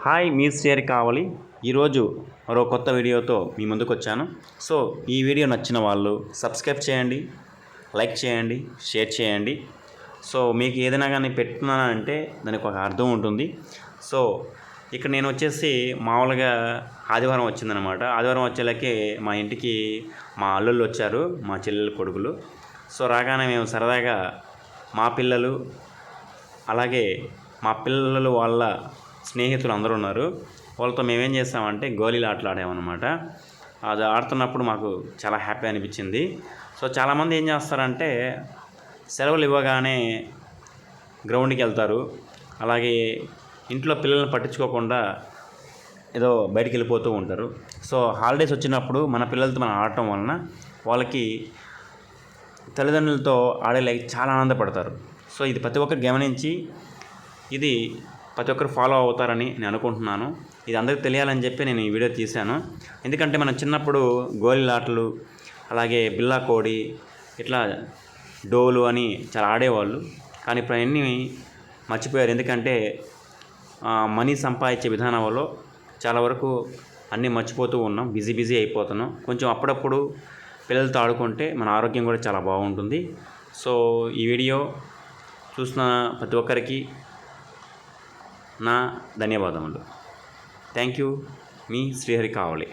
Hi మీ శ్రీహరి కావాలి. ఈరోజు మరో కొత్త వీడియోతో మీ ముందుకు వచ్చాను. సో ఈ వీడియో నచ్చిన వాళ్ళు సబ్స్క్రైబ్ చేయండి, లైక్ చేయండి, షేర్ చేయండి. సో మీకు ఏదైనా కానీ పెట్టుకున్నానంటే దానికి ఒక అర్థం ఉంటుంది. సో ఇక్కడ నేను వచ్చేసి మామూలుగా ఆదివారం వచ్చిందనమాట. ఆదివారం వచ్చేలాకే మా ఇంటికి మా అల్లుళ్ళు వచ్చారు, మా చెల్లెలు కొడుకులు. సో రాగానే మేము సరదాగా మా పిల్లలు అలాగే మా పిల్లలు వాళ్ళ స్నేహితులు అందరూ ఉన్నారు. వాళ్ళతో మేమేం చేస్తామంటే గోళీలు ఆటలు ఆడామన్నమాట. అది ఆడుతున్నప్పుడు మాకు చాలా హ్యాపీ అనిపించింది. సో చాలామంది ఏం చేస్తారంటే సెలవులు ఇవ్వగానే గ్రౌండ్కి వెళ్తారు. అలాగే ఇంట్లో పిల్లల్ని పట్టించుకోకుండా ఏదో బయటికి వెళ్ళిపోతూ ఉంటారు. సో హాలిడేస్ వచ్చినప్పుడు మన పిల్లలతో మనం ఆడటం వలన వాళ్ళకి తల్లిదండ్రులతో ఆడేలాగా చాలా ఆనందపడతారు. సో ఇది ప్రతి ఒక్కరు గమనించి ఇది ప్రతి ఒక్కరు ఫాలో అవుతారని నేను అనుకుంటున్నాను. ఇది అందరికీ తెలియాలని చెప్పి నేను ఈ వీడియో తీశాను. ఎందుకంటే మనం చిన్నప్పుడు గోళీలాటలు అలాగే బిల్లా కోడి ఇట్లా డోలు అని చాలా ఆడేవాళ్ళు. కానీ ఇప్పుడు అన్నీ మర్చిపోయారు. ఎందుకంటే మనీ సంపాదించే విధానంలో చాలా వరకు అన్నీ మర్చిపోతూ ఉన్నాం, బిజీ అయిపోతున్నాం. కొంచెం అప్పుడప్పుడు పిల్లలతో ఆడుకుంటే మన ఆరోగ్యం కూడా చాలా బాగుంటుంది. సో ఈ వీడియో చూసిన ప్రతి ఒక్కరికి నా ధన్యవాదములు. Thank you. మీ శ్రీహరి కావాలి.